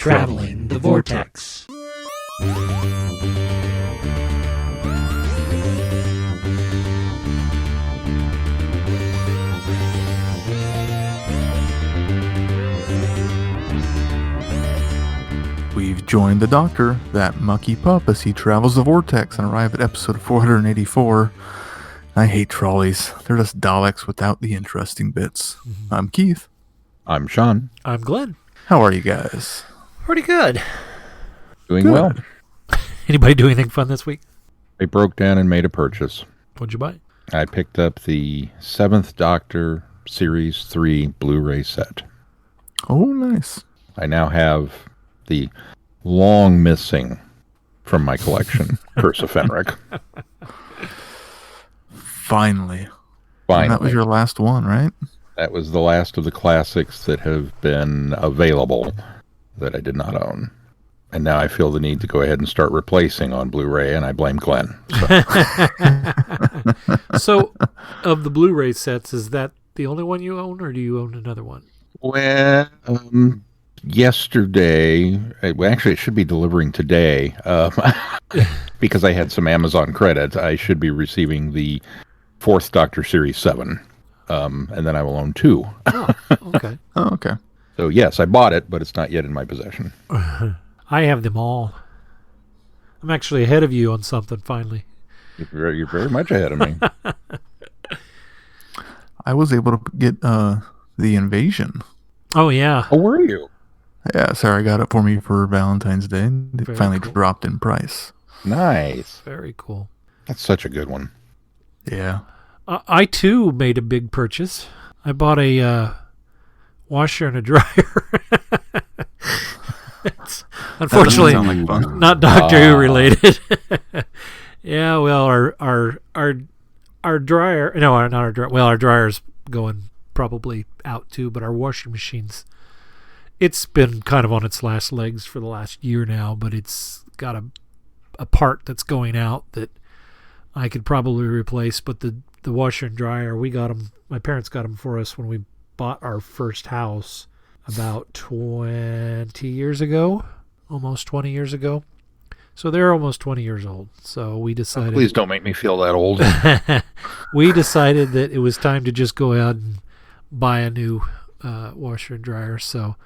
Traveling the Vortex. We've joined the Doctor, that mucky pup, as he travels the Vortex and arrive at episode 484. I hate trolleys. They're just Daleks without the interesting bits. I'm Keith. I'm Sean. I'm Glenn. How are you guys? Pretty good. Doing well. Anybody do anything fun this week? I broke down and made a purchase. What'd you buy? I picked up the 7th Doctor Series 3 Blu-ray set. Oh, nice. I now have the long missing from my collection, Curse of Fenric. Finally. Finally. And that was your last one, right? That was the last of the classics that have been available that I did not own. And now I feel the need to go ahead and start replacing on Blu-ray, and I blame Glenn. So, of the Blu-ray sets, is that the only one you own, or do you own another one? Well, yesterday, actually it should be delivering today, because I had some Amazon credit. I should be receiving the 4th Doctor Series 7, and then I will own 2. Oh, okay. Oh, okay. So yes, I bought it, but it's not yet in my possession. I have them all. I'm actually ahead of you on something, finally. You're very much ahead of me. I was able to get The Invasion. Oh, yeah. Oh, were you? Yeah, Sarah got it for me for Valentine's Day. It Very finally cool. dropped in price. Nice. Very cool. That's such a good one. Yeah. I, too, made a big purchase. I bought a washer and a dryer. It's unfortunately That doesn't sound like fun. not Doctor Who related. Yeah, well, our dryer, no, not our dryer. Well, our dryer's going probably out too, but our washing machine's, it's been kind of on its last legs for the last year now, but it's got a part that's going out that I could probably replace. But the washer and dryer, we got them, my parents got them for us when we bought our first house about 20 years ago, almost 20 years ago. So they're almost 20 years old. So we decided... Please don't make me feel that old. We decided that it was time to just go out and buy a new washer and dryer. So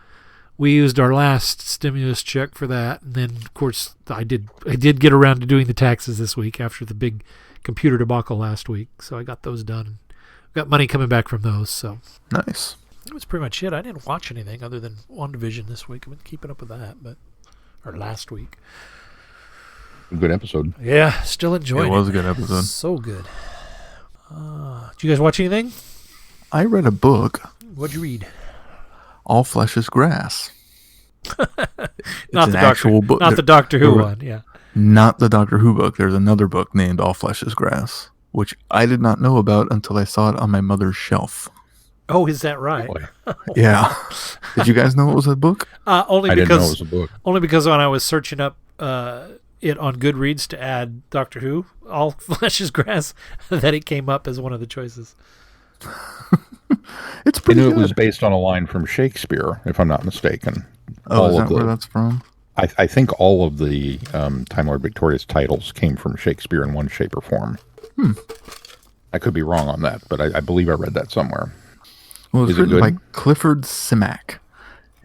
we used our last stimulus check for that. And then, of course, I did get around to doing the taxes this week after the big computer debacle last week. So I got those done. Got money coming back from those. So Nice. that was pretty much it. I didn't watch anything other than WandaVision this week. I've been keeping up with that, or last week. Good episode. Yeah, still enjoying it. It was a good episode. So good. Did you guys watch anything? I read a book, What'd you read? All Flesh is Grass. Not an the actual Doctor, book. not the Doctor Who one. Yeah. Not the Doctor Who book. There's another book named All Flesh is Grass, which I did not know about until I saw it on my mother's shelf. Oh, is that right? Boy, Yeah. Did you guys know it was a book? Only I didn't know it because was a book. only because when I was searching up it on Goodreads to add Doctor Who, All Flesh is Grass, that it came up as one of the choices. It's I pretty knew good. it was based on a line from Shakespeare, if I'm not mistaken. Oh, is All that of the- where that's from? I think all of the Time Lord Victoria's titles came from Shakespeare in one shape or form. I could be wrong on that, but I believe I read that somewhere. Well, it's Is it written good? by Clifford Simak.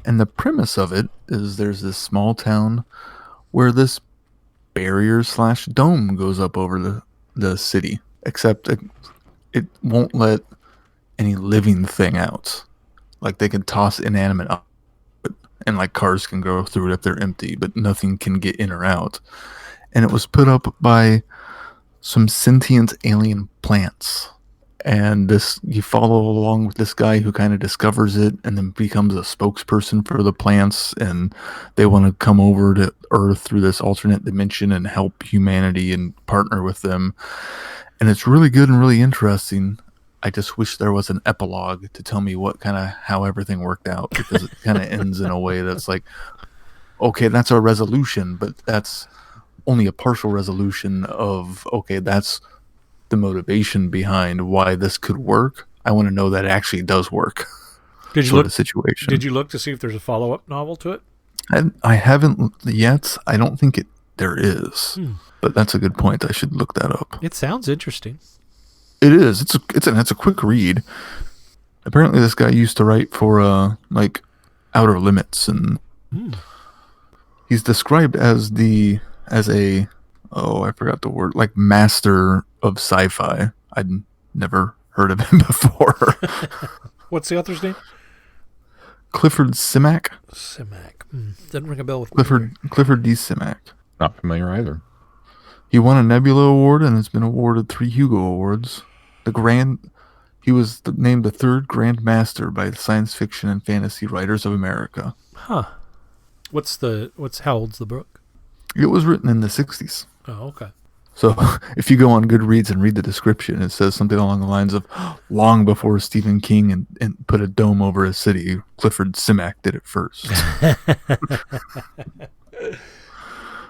And the premise of it is there's this small town where this barrier/dome goes up over the city, except it won't let any living thing out. Like, they can toss inanimate up, and like cars can go through it if they're empty, but nothing can get in or out. And it was put up by some sentient alien plants. And you follow along with this guy who kind of discovers it and then becomes a spokesperson for the plants, and they want to come over to Earth through this alternate dimension and help humanity and partner with them. And it's really good and really interesting. I just wish there was an epilogue to tell me how everything worked out, because it kind of ends in a way that's like, okay, that's our resolution, but that's only a partial resolution of, okay, that's the motivation behind why this could work. I want to know that it actually does work. Did you sort look? of situation. Did you look to see if there's a follow-up novel to it? I haven't yet. I don't think there is. But that's a good point. I should look that up. It sounds interesting. It is. It's a quick read. Apparently, this guy used to write for like Outer Limits, and he's described as a I forgot the word, like master of sci-fi. I'd never heard of him before. What's the author's name? Clifford Simak. Doesn't ring a bell with Clifford D. Simak. Not familiar either. He won a Nebula Award and has been awarded 3 Hugo Awards. He was named the 3rd Grand Master by the Science Fiction and Fantasy Writers of America. Huh. How old's the book? It was written in the 60s. Oh, okay. So if you go on Goodreads and read the description, it says something along the lines of, long before Stephen King and put a dome over a city, Clifford Simak did it first.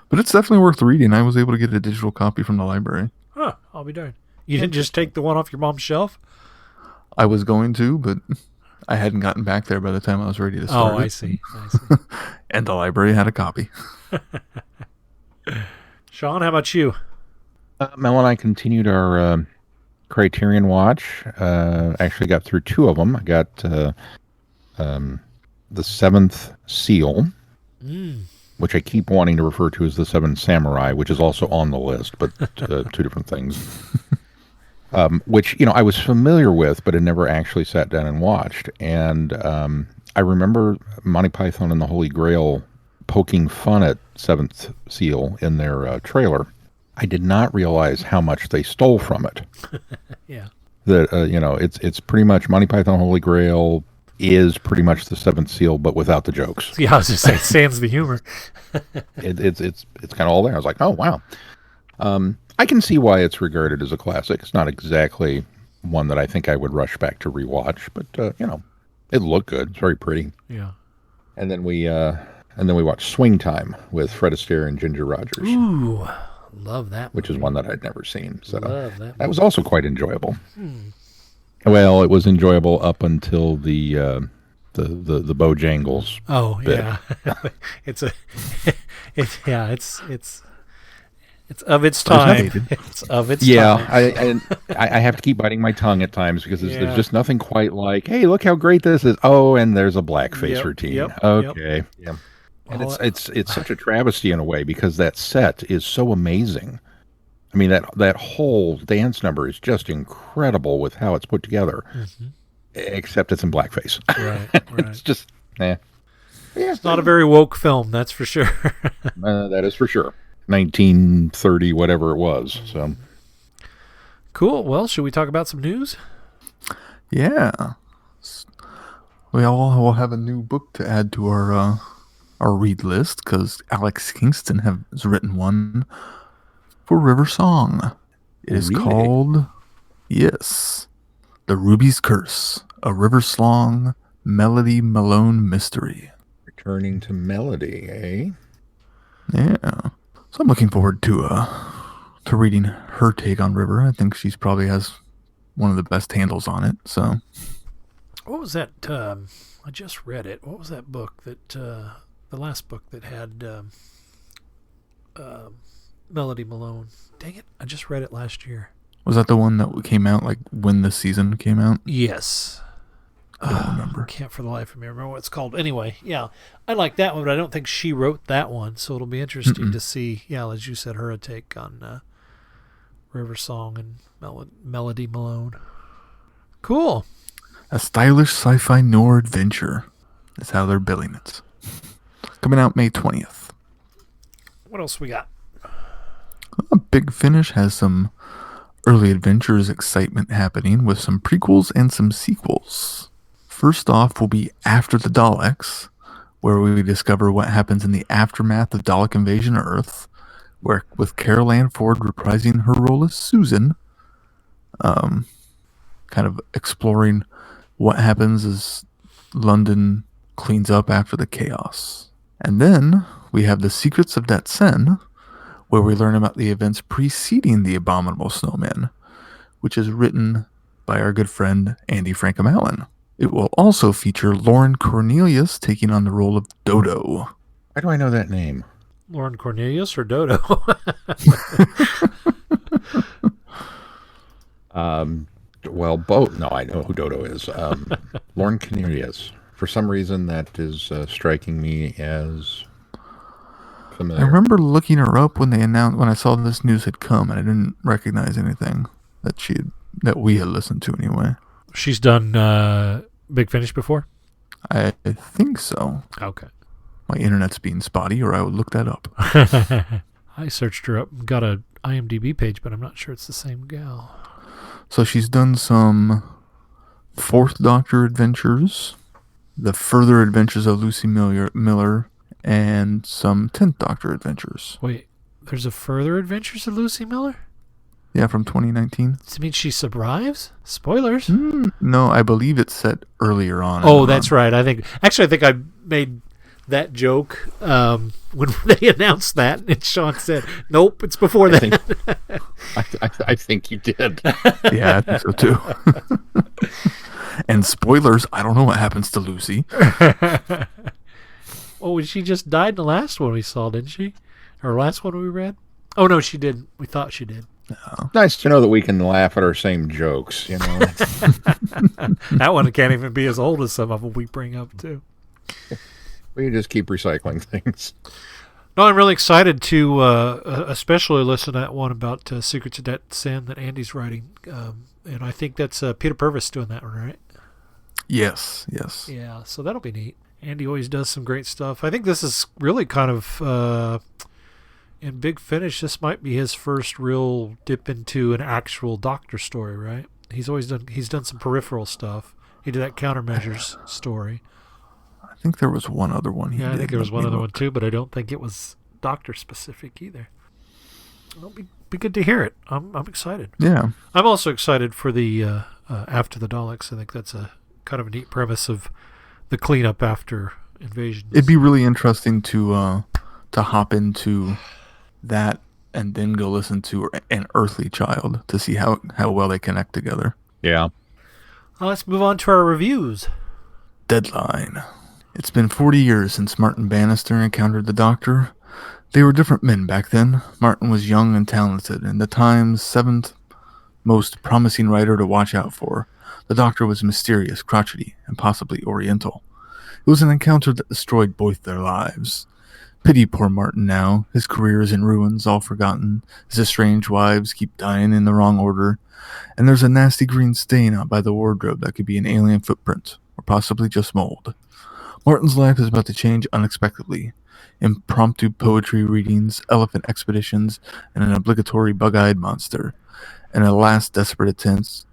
But it's definitely worth reading. I was able to get a digital copy from the library. Huh, I'll be darned. You didn't just take the one off your mom's shelf? I was going to, but I hadn't gotten back there by the time I was ready to start. Oh, I see. And the library had a copy. Sean, how about you? Mel and I continued our Criterion watch. Actually got through 2 of them. I got the 7th Seal, which I keep wanting to refer to as the 7 Samurai, which is also on the list, but 2 different things. Which, I was familiar with, but had never actually sat down and watched. And I remember Monty Python and the Holy Grail poking fun at 7th Seal in their trailer. I did not realize how much they stole from it. Yeah. That it's pretty much Monty Python Holy Grail is pretty much the 7th Seal, but without the jokes. Yeah, I was just saying, sans the humor. It's kind of all there. I was like, oh wow. I can see why it's regarded as a classic. It's not exactly one that I think I would rush back to rewatch, but it looked good. It's very pretty. Yeah. And then we watched Swing Time with Fred Astaire and Ginger Rogers. Ooh, love that movie. Which is one that I'd never seen. So love that was also quite enjoyable. Well, it was enjoyable up until the Bojangles. Oh bit. yeah, it's of its time. It's of its time. I have to keep biting my tongue at times because there's just nothing quite like, hey, look how great this is. Oh, and there's a blackface routine. Okay. Yeah. And it's such a travesty in a way because that set is so amazing. I mean, that whole dance number is just incredible with how it's put together. Except it's in blackface. Right. It's just, yeah. It's not a very woke film, that's for sure. That is for sure. 1930, whatever it was. So, cool. Well, should we talk about some news? Yeah. We all will have a new book to add to our read list because Alex Kingston has written one for River Song. It is called, The Ruby's Curse, a River Song Melody Malone mystery. Returning to melody, eh? Yeah. So I'm looking forward to reading her take on River. I think she's probably has one of the best handles on it. So, what was that? I just read it. What was that book that the last book that had Melody Malone? Dang it! I just read it last year. Was that the one that came out like when the season came out? Yes. I don't remember. I can't for the life of me remember what it's called. Anyway, yeah, I like that one, but I don't think she wrote that one. So it'll be interesting to see, as you said, her take on River Song and Melody Malone. Cool. A stylish sci-fi noir adventure is how they're billing it. Coming out May 20th. What else we got? Big Finish has some early adventures excitement happening with some prequels and some sequels. First off will be After the Daleks, where we discover what happens in the aftermath of Dalek invasion of Earth, with Carol Ann Ford reprising her role as Susan, kind of exploring what happens as London cleans up after the chaos. And then we have The Secrets of Datsen, where we learn about the events preceding the Abominable Snowman, which is written by our good friend Andy Frankham Allen. It will also feature Lauren Cornelius taking on the role of Dodo. Why do I know that name? Lauren Cornelius or Dodo? Well, both. No, I know who Dodo is. Lauren Cornelius. For some reason, that is striking me as familiar. I remember looking her up when I saw this news had come, and I didn't recognize anything that we had listened to anyway. She's done Big Finish before? I think so. Okay. My internet's being spotty, or I would look that up. I searched her up and got a IMDb page, but I'm not sure it's the same gal. So she's done some Fourth Doctor adventures, the Further Adventures of Lucy Miller, and some 10th Doctor adventures. Wait, there's a Further Adventures of Lucy Miller? Yeah, from 2019. Does it mean she survives? Spoilers? No, I believe it's set earlier on. Oh, that's right. I think I made that joke when they announced that, and Sean said, "Nope, it's before that." I think you did. Yeah, I think so too. And spoilers, I don't know what happens to Lucy. Oh, she just died in the last one we saw, didn't she? Her last one we read? Oh, no, she didn't. We thought she did. No. Nice to know that we can laugh at our same jokes, you know. That one can't even be as old as some of them we bring up, too. We just keep recycling things. No, I'm really excited to especially listen to that one about Secrets of Debt Sin that Andy's writing. And I think that's Peter Purvis doing that one, right? Yes. Yeah, so that'll be neat. Andy always does some great stuff. I think this is really kind of, in Big Finish, this might be his first real dip into an actual Doctor story, right? He's done some peripheral stuff. He did that Countermeasures story. I think there was one other one he did. I think there was one other one too, but I don't think it was Doctor specific either. It'll be good to hear it. I'm excited. Yeah. I'm also excited for the After the Daleks. I think that's a kind of a neat premise of the cleanup after invasion. It'd be really interesting to hop into that and then go listen to An Earthly Child to see how well they connect together. Yeah. Let's move on to our reviews. Deadline. It's been 40 years since Martin Bannister encountered the Doctor. They were different men back then. Martin was young and talented, and the Times' 7th most promising writer to watch out for. The Doctor was mysterious, crotchety, and possibly oriental. It was an encounter that destroyed both their lives. Pity poor Martin now. His career is in ruins, all forgotten. His estranged wives keep dying in the wrong order. And there's a nasty green stain out by the wardrobe that could be an alien footprint, or possibly just mold. Martin's life is about to change unexpectedly. Impromptu poetry readings, elephant expeditions, and an obligatory bug-eyed monster. And a last desperate chance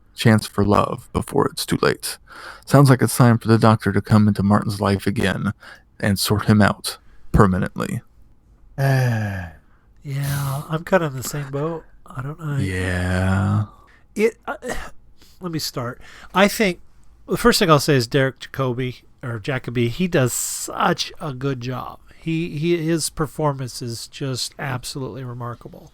for love before it's too late. Sounds like it's time for the Doctor to come into Martin's life again and sort him out permanently. Yeah, I'm kind of in the same boat. I don't know. Yeah. Let me start. I think the first thing I'll say is Derek Jacobi. He does such a good job. His performance is just absolutely remarkable.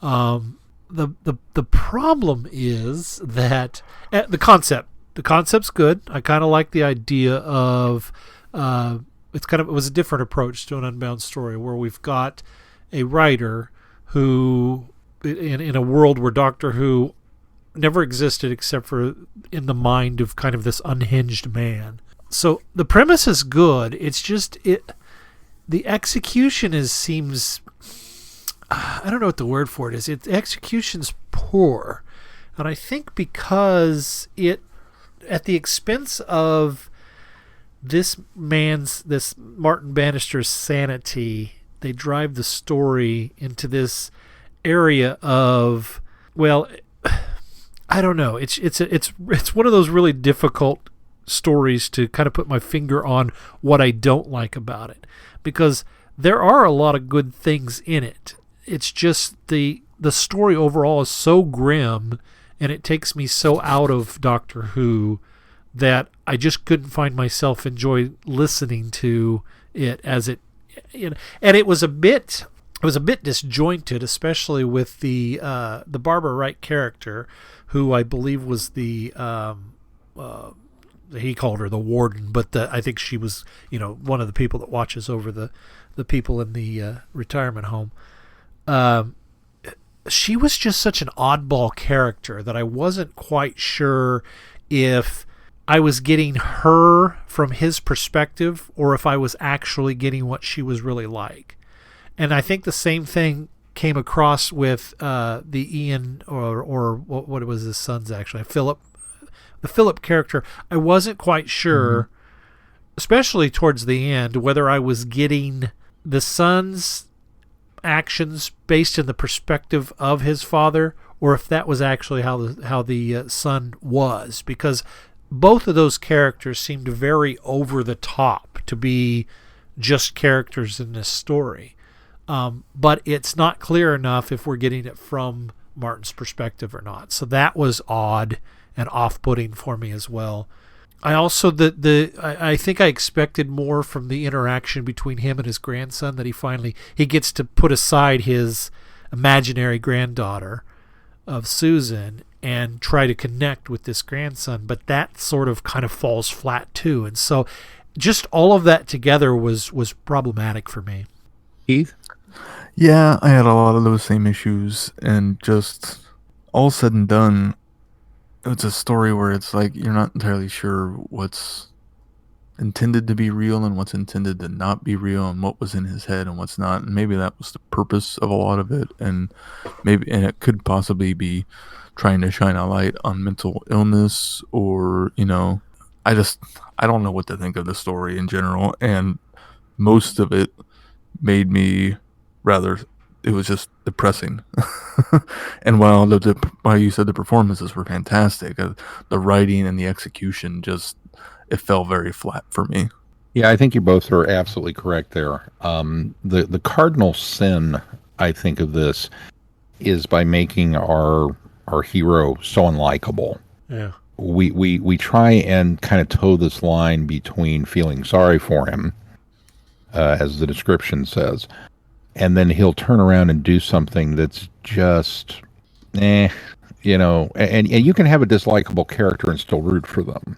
The problem is that the concept's good. I kind of like the idea of it was a different approach to an Unbound story where we've got a writer who in a world where Doctor Who never existed except for in the mind of kind of this unhinged man. So the premise is good. It's just the execution seems I don't know what the word for it is. The execution's poor. And I think because it at the expense of this Martin Bannister's sanity, they drive the story into this area of, well, I don't know. It's one of those really difficult stories to kind of put my finger on what I don't like about it, because there are a lot of good things in it. It's just the story overall is so grim, and it takes me so out of Doctor Who that I just couldn't find myself enjoy listening to it as it, and it was a bit disjointed, especially with the Barbara Wright character, who I believe was he called her the warden, but I think she was, one of the people that watches over the the people in the retirement home. She was just such an oddball character that I wasn't quite sure if I was getting her from his perspective or if I was actually getting what she was really like. And I think the same thing came across with the Ian or what was his son's actually, Philip. The Philip character, I wasn't quite sure, especially towards the end, whether I was getting the son's actions based in the perspective of his father or if that was actually how the son was, because both of those characters seemed very over the top to be just characters in this story. But it's not clear enough if we're getting it from Martin's perspective or not. So that was odd and off-putting for me as well. I also I think I expected more from the interaction between him and his grandson, that he gets to put aside his imaginary granddaughter of Susan and try to connect with this grandson, but that sort of kind of falls flat too. And so just all of that together was problematic for me. Keith? Yeah, I had a lot of those same issues, and just all said and done, it's a story where it's like you're not entirely sure what's intended to be real and what's intended to not be real, and what was in his head and what's not. And maybe that was the purpose of a lot of it, and it could possibly be trying to shine a light on mental illness, or I don't know what to think of the story in general, and most of it made me it was just depressing. And while you said the performances were fantastic, the writing and the execution it fell very flat for me. Yeah, I think you both are absolutely correct there. The cardinal sin, I think, of this is by making our hero so unlikable. Yeah. We try and kind of toe this line between feeling sorry for him, as the description says, and then he'll turn around and do something that's just, and you can have a dislikable character and still root for them.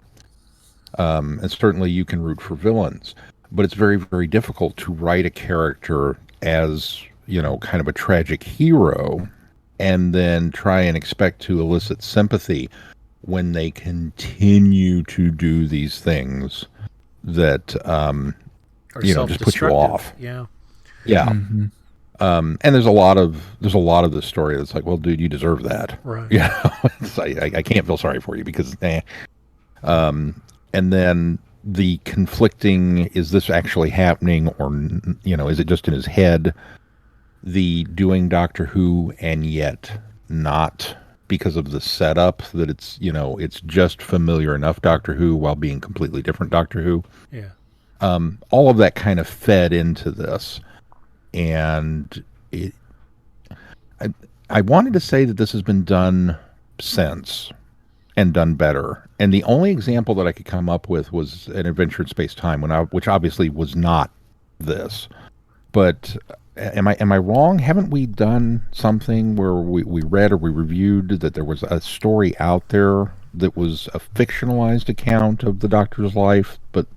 And certainly you can root for villains, but it's very, very difficult to write a character as, kind of a tragic hero and then try and expect to elicit sympathy when they continue to do these things that, just put you off. Yeah. Yeah. Mm-hmm. And there's a lot of this story that's like, well, dude, you deserve that. Right. I can't feel sorry for you because, and then the conflicting, is this actually happening, or, is it just in his head? The doing Doctor Who and yet not, because of the setup that it's just familiar enough Doctor Who while being completely different Doctor Who. Yeah. All of that kind of fed into this. And I wanted to say that this has been done since and done better. And the only example that I could come up with was an Adventure in Space-Time, which obviously was not this. But am I wrong? Haven't we done something where we read or we reviewed that there was a story out there that was a fictionalized account of the Doctor's life, but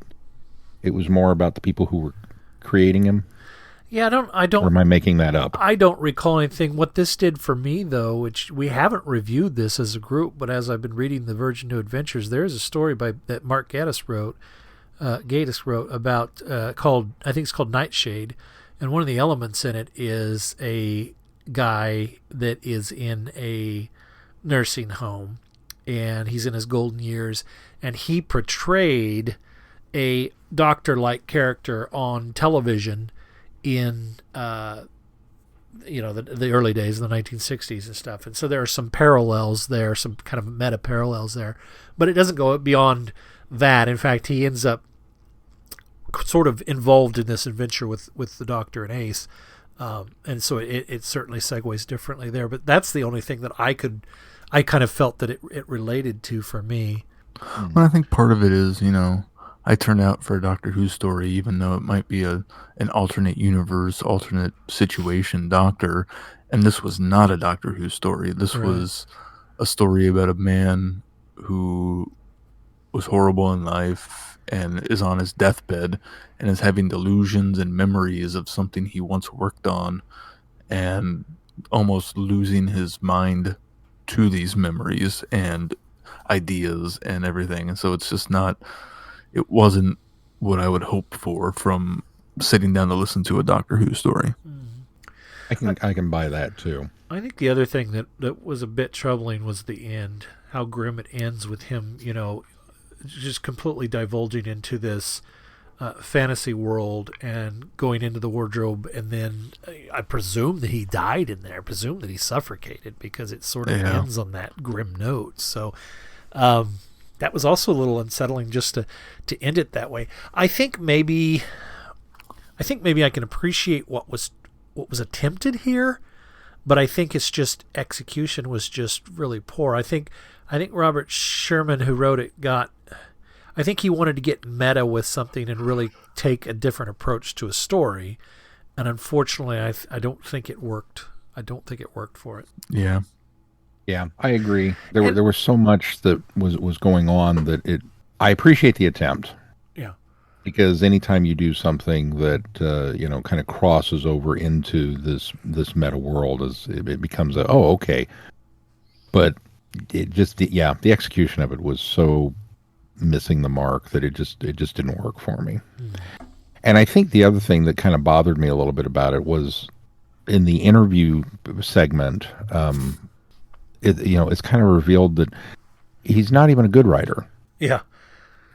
it was more about the people who were creating him? Yeah, I don't. Or am I making that up? I don't recall anything. What this did for me, though, which we haven't reviewed this as a group, but as I've been reading the Virgin New Adventures, there's a story that Mark Gatiss wrote about called, I think it's called Nightshade, and one of the elements in it is a guy that is in a nursing home, and he's in his golden years, and he portrayed a doctor-like character on television in the early days of the 1960s and stuff. And so there are some parallels there, some kind of meta parallels there, but it doesn't go beyond that. In fact, he ends up sort of involved in this adventure with the Doctor and Ace, and so it certainly segues differently there. But that's the only thing that I kind of felt that it related to for me. Well, I think part of it is, I turned out for a Doctor Who story, even though it might be an alternate universe, alternate situation Doctor, and this was not a Doctor Who story. This was a story about a man who was horrible in life and is on his deathbed and is having delusions and memories of something he once worked on and almost losing his mind to these memories and ideas and everything. And so it wasn't what I would hope for from sitting down to listen to a Doctor Who story. I can buy that too. I think the other thing that was a bit troubling was the end, how grim it ends with him, just completely divulging into this fantasy world and going into the wardrobe, and then I presume that he died in there. I presume that he suffocated, because it sort of ends on that grim note. So that was also a little unsettling, just to end it that way. I think maybe I can appreciate what was attempted here, but I think it's just execution was just really poor. I think Robert Shearman, who wrote it, I think he wanted to get meta with something and really take a different approach to a story, and unfortunately, I don't think it worked. I don't think it worked for it. Yeah, I agree. There was so much that was going on that I appreciate the attempt. Yeah, because anytime you do something that kind of crosses over into this meta world, it becomes okay, but it just the execution of it was so missing the mark that it just didn't work for me. And I think the other thing that kind of bothered me a little bit about it was in the interview segment, it's kind of revealed that he's not even a good writer. Yeah.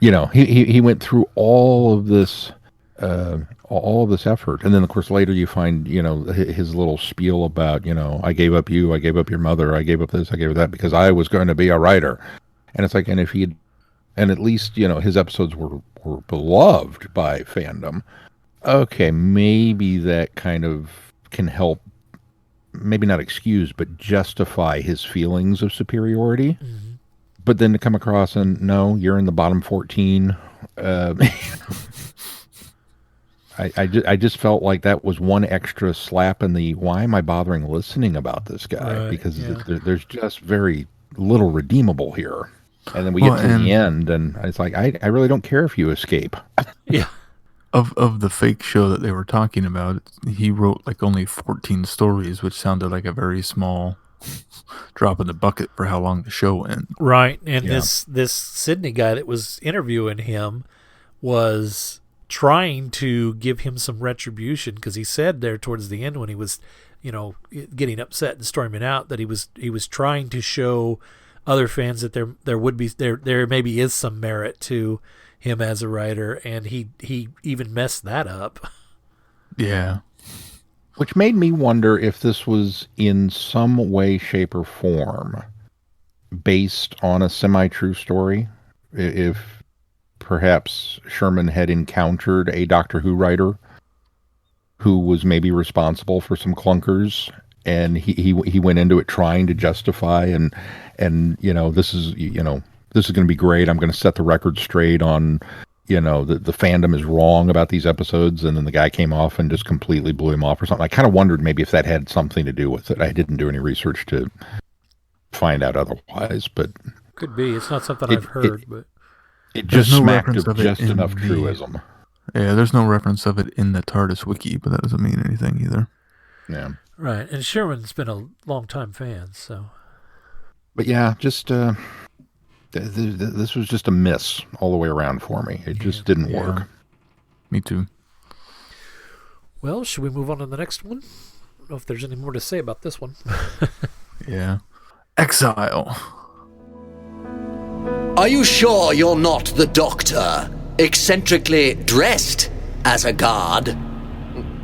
He went through all of this effort, and then of course later you find his little spiel about I gave up you, I gave up your mother, I gave up this, I gave up that because I was going to be a writer. And it's like, and if he and at least his episodes were beloved by fandom, okay, maybe that kind of can help, maybe not excuse but justify his feelings of superiority. Mm-hmm. But then to come across and no, you're in the bottom 14. I just felt like that was one extra slap in the why am I bothering listening about this guy? Right, because there's just very little redeemable here. And then we get to the end, and it's like I really don't care if you escape. Yeah. Of the fake show that they were talking about, he wrote like only 14 stories, which sounded like a very small drop in the bucket for how long the show went. Right, and this Sydney guy that was interviewing him was trying to give him some retribution, because he said there towards the end when he was, getting upset and storming out, that he was trying to show other fans that there maybe is some merit to him as a writer, and he even messed that up. Yeah. Which made me wonder if this was in some way, shape, or form based on a semi-true story. If perhaps Shearman had encountered a Doctor Who writer who was maybe responsible for some clunkers, and he went into it trying to justify and this is going to be great. I'm going to set the record straight on the fandom is wrong about these episodes, and then the guy came off and just completely blew him off or something. I kind of wondered maybe if that had something to do with it. I didn't do any research to find out otherwise, but could be. It's not something I've heard, but it just smacked of just enough truism. Yeah, there's no reference of it in the TARDIS wiki, but that doesn't mean anything either. Yeah. Right, and Sherman's been a long-time fan, so. But yeah, just this was just a miss all the way around for me. It just didn't work. Me too. Well, should we move on to the next one? I don't know if there's any more to say about this one. Yeah. Exile. Are you sure you're not the Doctor, eccentrically dressed as a guard?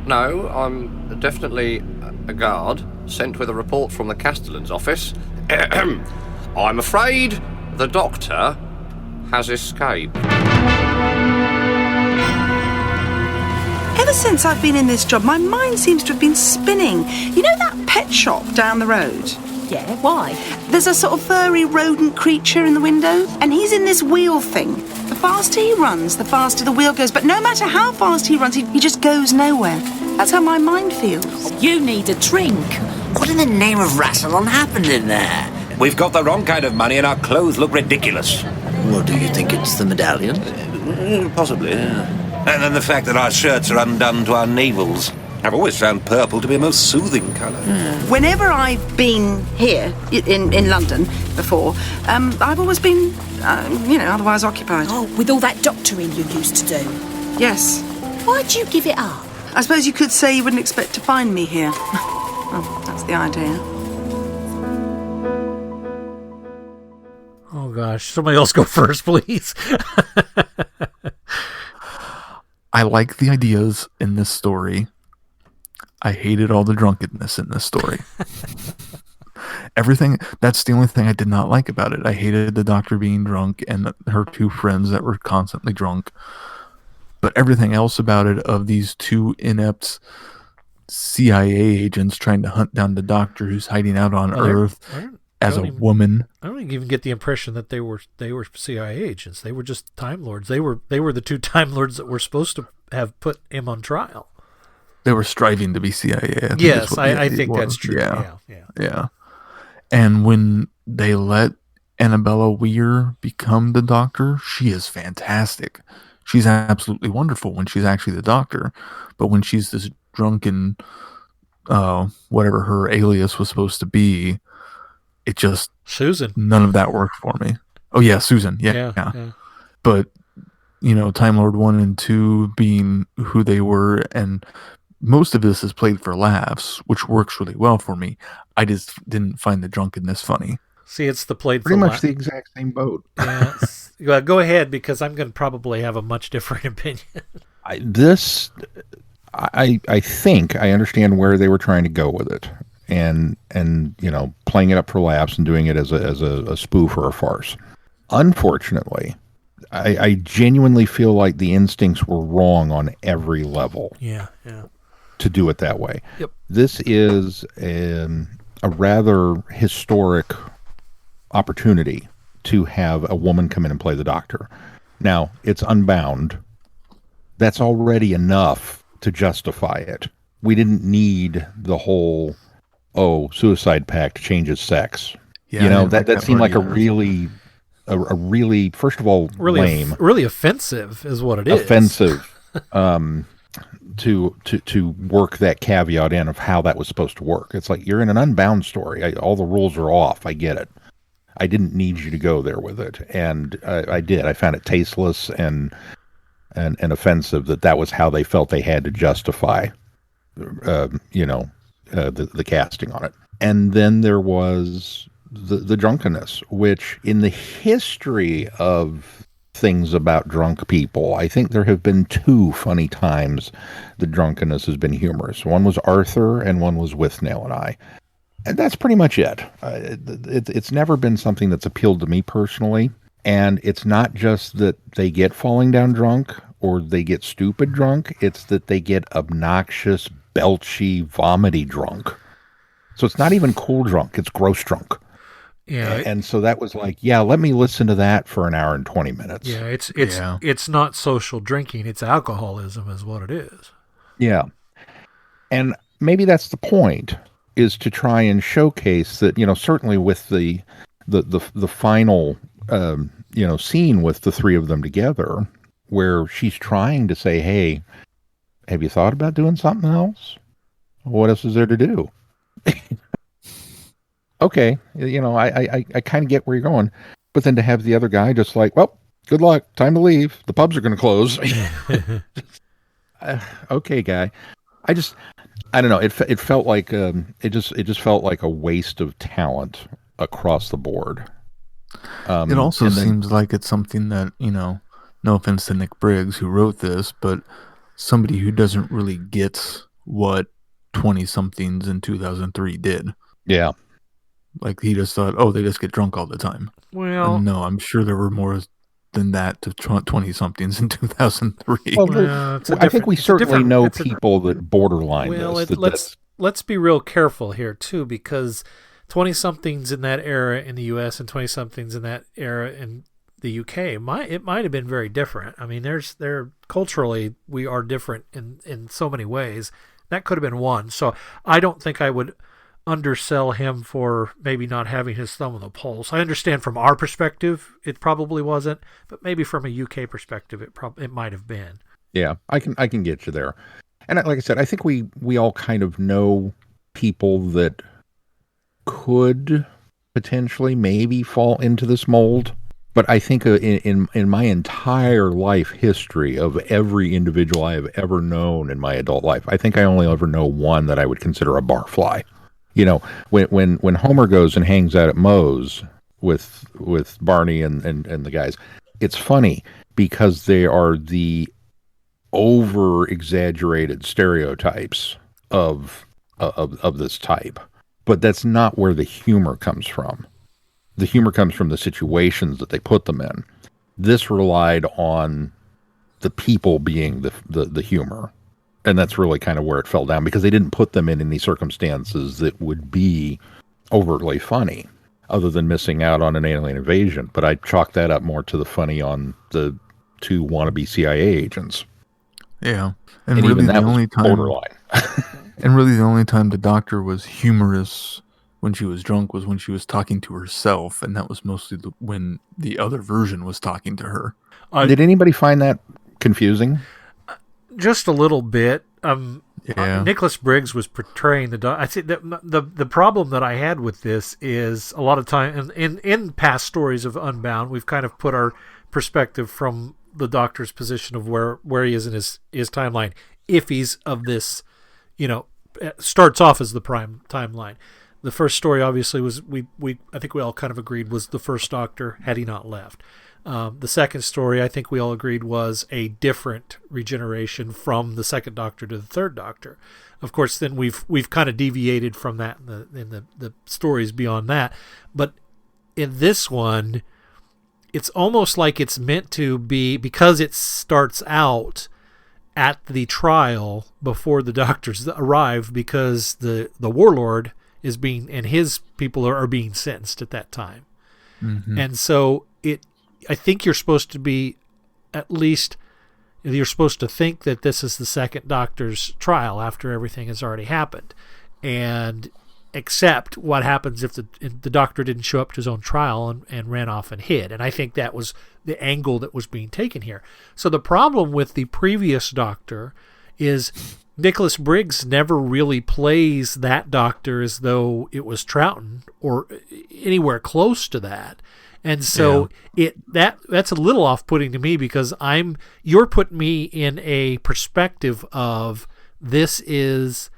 No, I'm definitely a guard, sent with a report from the Castellan's office. I'm afraid the Doctor has escaped. Ever since I've been in this job, my mind seems to have been spinning. You know that pet shop down the road? Yeah, why? There's a sort of furry rodent creature in the window, and he's in this wheel thing. The faster he runs, the faster the wheel goes, but no matter how fast he runs, he just goes nowhere. That's how my mind feels. You need a drink. What in the name of Rassilon happened in there? We've got the wrong kind of money and our clothes look ridiculous. Well, do you think it's the medallion? Possibly, yeah. And then the fact that our shirts are undone to our navels. I've always found purple to be a most soothing colour. Whenever I've been here in London before, I've always been, otherwise occupied. Oh, with all that doctoring you used to do. Yes. Why'd you give it up? I suppose you could say you wouldn't expect to find me here. Well, that's the idea. Oh gosh, somebody else go first, please. I like the ideas in this story. I hated all the drunkenness in this story. Everything, that's the only thing I did not like about it. I hated the doctor being drunk and her two friends that were constantly drunk. But everything else about it, of these two inept CIA agents trying to hunt down the doctor who's hiding out on Earth as a woman. I don't even get the impression that they were CIA agents. They were just Time Lords. They were the two Time Lords that were supposed to have put him on trial. They were striving to be CIA. I think that's true. Yeah. And when they let Arabella Weir become the doctor, she is fantastic. She's absolutely wonderful when she's actually the doctor. But when she's this drunken, whatever her alias was supposed to be, it just... Susan. None of that worked for me. Oh, yeah, Susan. Yeah. But, Time Lord 1 and 2 being who they were, and most of this is played for laughs, which works really well for me. I just didn't find the drunkenness funny. See, it's the played pretty for much the exact same boat. Yeah. Go ahead, because I'm going to probably have a much different opinion. I think I understand where they were trying to go with it, and playing it up for laughs and doing it as a spoof or a farce. Unfortunately, I genuinely feel like the instincts were wrong on every level. Yeah. To do it that way. Yep. This is a rather historic opportunity to have a woman come in and play the doctor. Now, it's Unbound. That's already enough to justify it. We didn't need the whole, suicide pact changes sex. Yeah, that seemed like a really, first of all, really lame. Really offensive is what it is. Offensive. To work that caveat in of how that was supposed to work. It's like, you're in an Unbound story. All the rules are off. I get it. I didn't need you to go there with it, and I did. I found it tasteless and offensive that was how they felt they had to justify, the casting on it. And then there was the drunkenness, which in the history of things about drunk people, I think there have been two funny times the drunkenness has been humorous. One was Arthur and one was Withnail and I. And that's pretty much it. It's never been something that's appealed to me personally. And it's not just that they get falling down drunk or they get stupid drunk. It's that they get obnoxious, belchy, vomity drunk. So it's not even cool drunk. It's gross drunk. Yeah, and so that was like, let me listen to that for an hour and 20 minutes. Yeah, it's not social drinking, it's alcoholism is what it is. Yeah. And maybe that's the point, is to try and showcase that, certainly with the final scene with the three of them together, where she's trying to say, hey, have you thought about doing something else? What else is there to do? Okay, I kind of get where you're going, but then to have the other guy just like, well, good luck, time to leave. The pubs are going to close. Okay, guy. I don't know. It felt like it just felt like a waste of talent across the board. It also seems like it's something that, no offense to Nick Briggs who wrote this, but somebody who doesn't really get what 20-somethings in 2003 did. Yeah. Like, he just thought, they just get drunk all the time. Well, no, I'm sure there were more than that to 20-somethings in 2003. Well, I think we certainly know people that borderline this. Let's be real careful here, too, because 20-somethings in that era in the U.S. and 20-somethings in that era in the UK, it might have been very different. I mean, culturally, we are different in so many ways. That could have been one. So I don't think I would undersell him for maybe not having his thumb on the pulse. I understand from our perspective it probably wasn't, but maybe from a UK perspective it might have been. Yeah, I can get you there. And like I said, I think we all kind of know people that could potentially maybe fall into this mold. But I think in my entire life history of every individual I have ever known in my adult life, I think I only ever know one that I would consider a barfly. You know, when Homer goes and hangs out at Moe's with Barney and the guys, it's funny because they are the over exaggerated stereotypes of this type. But that's not where the humor comes from. The humor comes from the situations that they put them in. This relied on the people being the humor. And that's really kind of where it fell down, because they didn't put them in any circumstances that would be overtly funny, other than missing out on an alien invasion. But I chalk that up more to the funny on the two wannabe CIA agents. Yeah. And really even that the only was time borderline. And really the only time the Doctor was humorous when she was drunk was when she was talking to herself, and that was mostly when the other version was talking to her. Did anybody find that confusing? Just a little bit. Yeah. Nicholas Briggs was portraying the Doctor. I think the problem that I had with this is a lot of time in past stories of Unbound, we've kind of put our perspective from the Doctor's position of where he is in his timeline. If he's of this, starts off as the prime timeline. The first story obviously was I think we all kind of agreed was the first Doctor had he not left. The second story I think we all agreed was a different regeneration from the second Doctor to the third Doctor. Of course, then we've kind of deviated from that in the stories beyond that. But in this one, it's almost like it's meant to be, because it starts out at the trial before the Doctors arrive, because the warlord is being, and his people are being sentenced at that time. Mm-hmm. And so I think you're supposed to be, at least you're supposed to think that this is the second Doctor's trial after everything has already happened, and accept what happens if the Doctor didn't show up to his own trial and ran off and hid. And I think that was the angle that was being taken here. So the problem with the previous Doctor is Nicholas Briggs never really plays that Doctor as though it was Troughton or anywhere close to that. And so that's a little off-putting to me, because you're putting me in a perspective of this is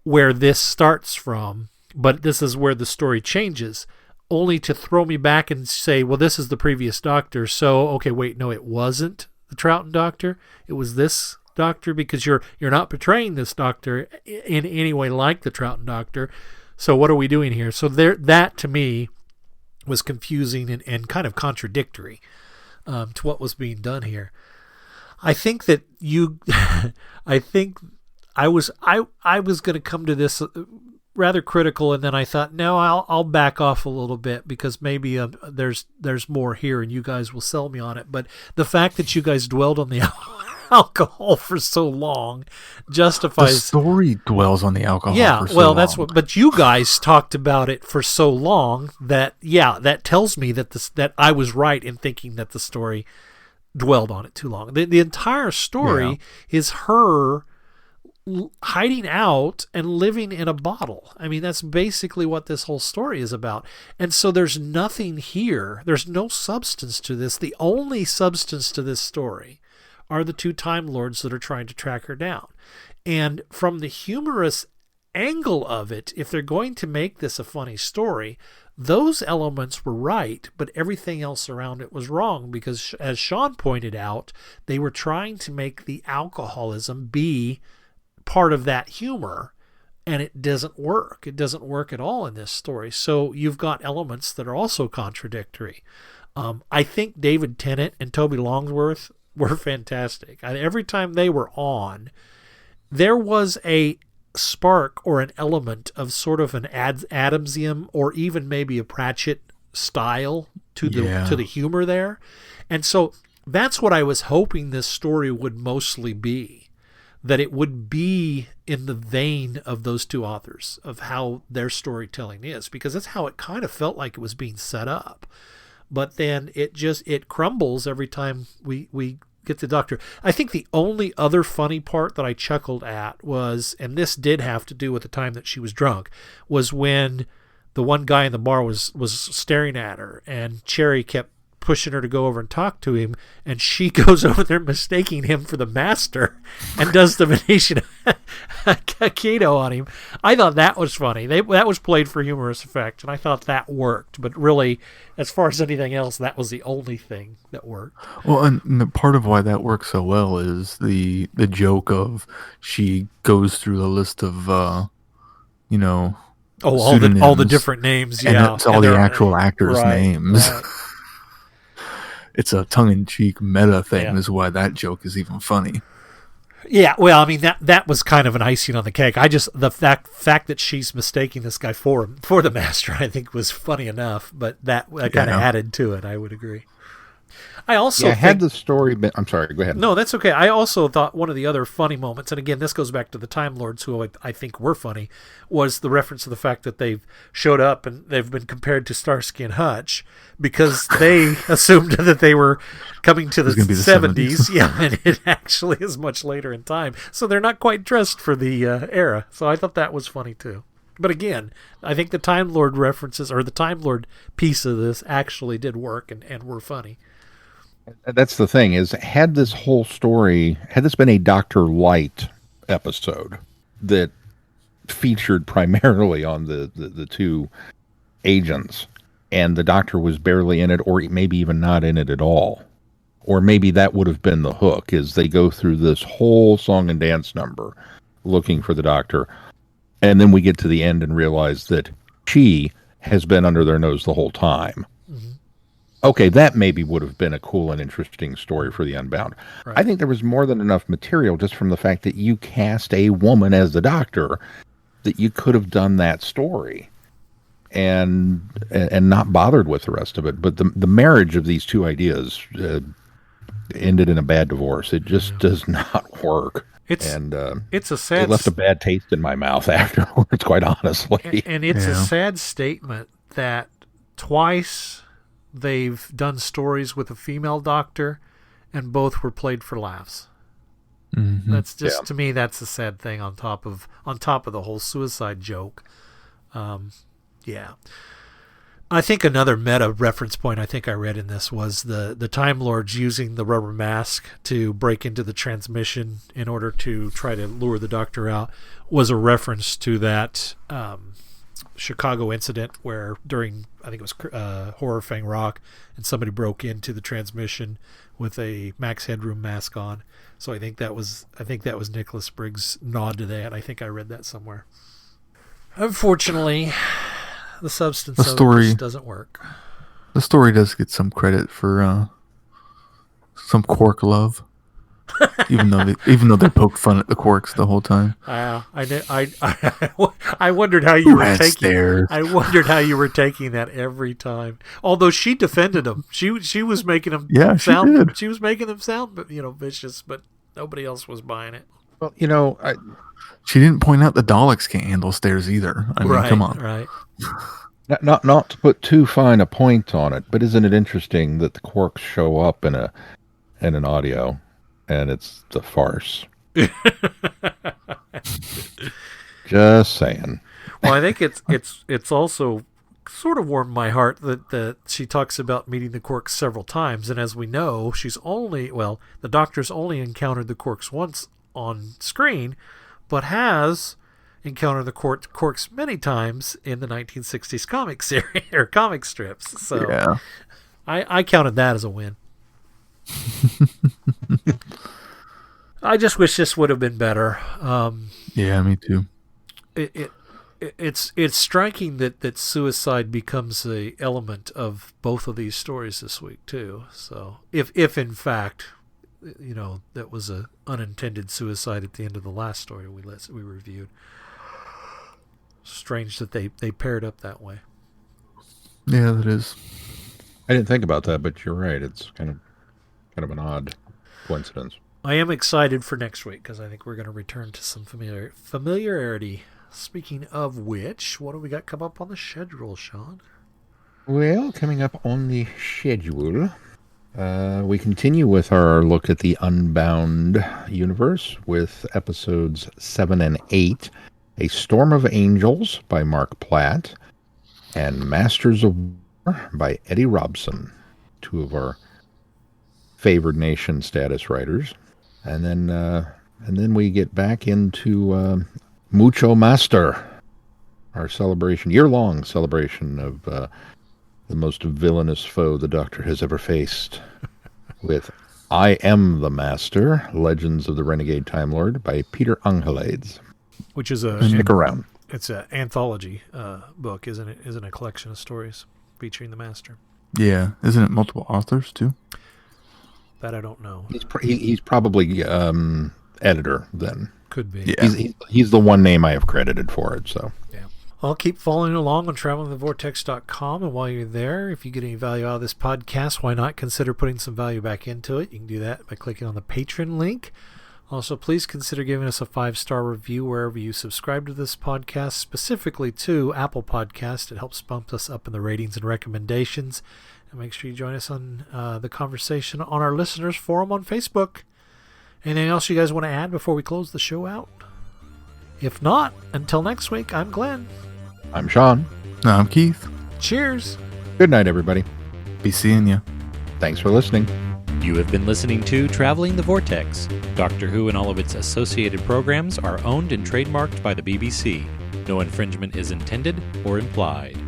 where this starts from, but this is where the story changes, only to throw me back and say, well, this is the previous Doctor. So, okay, wait, no, it wasn't the Troughton Doctor. It was this Doctor, because you're not portraying this Doctor in any way like the Troughton Doctor. So what are we doing here? So that to me was confusing and kind of contradictory to what was being done here. I think that I was going to come to this rather critical, and then I thought, no, I'll back off a little bit, because maybe there's more here and you guys will sell me on it. But the fact that you guys dwelled on the alcohol for so long justifies. The story dwells on the alcohol. Yeah, for so well, long. that's what. But you guys talked about it for so long that tells me that I was right in thinking that the story dwelled on it too long. The entire story is her hiding out and living in a bottle. I mean, that's basically what this whole story is about. And so there's nothing here. There's no substance to this. The only substance to this story are the two Time Lords that are trying to track her down. And from the humorous angle of it, if they're going to make this a funny story, those elements were right, but everything else around it was wrong, because as Sean pointed out, they were trying to make the alcoholism be part of that humor, and it doesn't work. It doesn't work at all in this story. So you've got elements that are also contradictory. I think David Tennant and Toby Longworth were fantastic. Every time they were on, there was a spark or an element of sort of an Adamsium or even maybe a Pratchett style to the humor there. And so that's what I was hoping this story would mostly be. that it would be in the vein of those two authors, of how their storytelling is, because that's how it kind of felt like it was being set up. But then it crumbles every time we get the Doctor. I think the only other funny part that I chuckled at was, and this did have to do with the time that she was drunk, was when the one guy in the bar was staring at her, and Cherry kept pushing her to go over and talk to him, and she goes over there mistaking him for the Master and does the Venetian Keto on him. I thought that was funny. That was played for humorous effect, and I thought that worked. But really, as far as anything else, that was the only thing that worked. Well, and the part of why that works so well is the joke of she goes through the list of all the different names, and it's all the actual actors' names. Right. It's a tongue-in-cheek meta thing, is why that joke is even funny. Yeah, well, I mean, that was kind of an icing on the cake. The fact that she's mistaking this guy for the Master, I think, was funny enough, but that kind of added to it, I would agree. I also had the story been... I'm sorry, go ahead. No, that's okay. I also thought one of the other funny moments, and again, this goes back to the Time Lords, who I think were funny, was the reference to the fact that they've showed up and they've been compared to Starsky and Hutch because they assumed that they were coming to the 70s. Yeah, and it actually is much later in time. So they're not quite dressed for the era. So I thought that was funny, too. But again, I think the Time Lord references, or the Time Lord piece of this, actually did work and were funny. That's the thing, is had this whole story, had this been a Dr. Light episode that featured primarily on the two agents, and the Doctor was barely in it, or maybe even not in it at all, or maybe that would have been the hook, is they go through this whole song and dance number looking for the Doctor, and then we get to the end and realize that she has been under their nose the whole time. Okay, that maybe would have been a cool and interesting story for the Unbound. Right. I think there was more than enough material just from the fact that you cast a woman as the Doctor that you could have done that story and not bothered with the rest of it. But the marriage of these two ideas ended in a bad divorce. It just does not work. It's a sad... It left a bad taste in my mouth afterwards, quite honestly. And it's a sad statement that twice... they've done stories with a female Doctor, and both were played for laughs. Mm-hmm. That's just to me, that's a sad thing. On top of the whole suicide joke, I think another meta reference point I think I read in this was the Time Lords using the rubber mask to break into the transmission in order to try to lure the Doctor out was a reference to that. Chicago incident where during, I think it was Horror Fang Rock, and somebody broke into the transmission with a Max Headroom mask on. So I think that was Nicholas Briggs' nod to that. I think I read that somewhere. Unfortunately, the substance of it just doesn't work. The story does get some credit for some Quark love. even though they poked fun at the Quarks the whole time. I wondered how you were taking. I wondered how you were taking that every time. Although she defended them, she was making them. Yeah, sound. She was making them sound, vicious. But nobody else was buying it. Well, she didn't point out the Daleks can't handle stairs either. I mean, come on. Right. Not to put too fine a point on it, but isn't it interesting that the Quarks show up in an audio? And it's the farce. Just saying. Well, I think it's also sort of warmed my heart that she talks about meeting the Quarks several times, and as we know, the Doctor's only encountered the Quarks once on screen, but has encountered the Quarks many times in the 1960s comic series or comic strips. So yeah. I counted that as a win. I just wish this would have been better. Yeah, me too. It's striking that suicide becomes a element of both of these stories this week too. So if in fact, that was a unintended suicide at the end of the last story we reviewed. Strange that they paired up that way. Yeah, that is. I didn't think about that, but you're right. It's kind of an odd coincidence. I am excited for next week because I think we're going to return to some familiarity. Speaking of which, what do we got come up on the schedule, Sean? Well, coming up on the schedule, we continue with our look at the Unbound universe with episodes 7 and 8, A Storm of Angels by Mark Platt, and Masters of War by Eddie Robson, two of our favored nation status writers. And then we get back into Mucho Master, our celebration, year-long celebration of the most villainous foe the Doctor has ever faced, with I Am the Master, Legends of the Renegade Time Lord by Peter Angelades. Which is a Stick around. It's an anthology book, isn't it? Isn't a collection of stories featuring the Master. Yeah, isn't it multiple authors too? That I don't know. He's probably editor then. Could be. Yeah. He's the one name I have credited for it. So yeah. I'll keep following along on travelingthevortex.com, and while you're there, if you get any value out of this podcast, why not consider putting some value back into it? You can do that by clicking on the Patreon link. Also, please consider giving us a 5-star review wherever you subscribe to this podcast, specifically to Apple Podcast. It helps bump us up in the ratings and recommendations. And make sure you join us on the conversation on our listeners forum on Facebook. Anything else you guys want to add before we close the show out? If not, until next week, I'm Glenn. I'm Sean. No, I'm Keith. Cheers. Good night, everybody. Be seeing you. Thanks for listening. You have been listening to Traveling the Vortex. Doctor Who and all of its associated programs are owned and trademarked by the BBC. No infringement is intended or implied.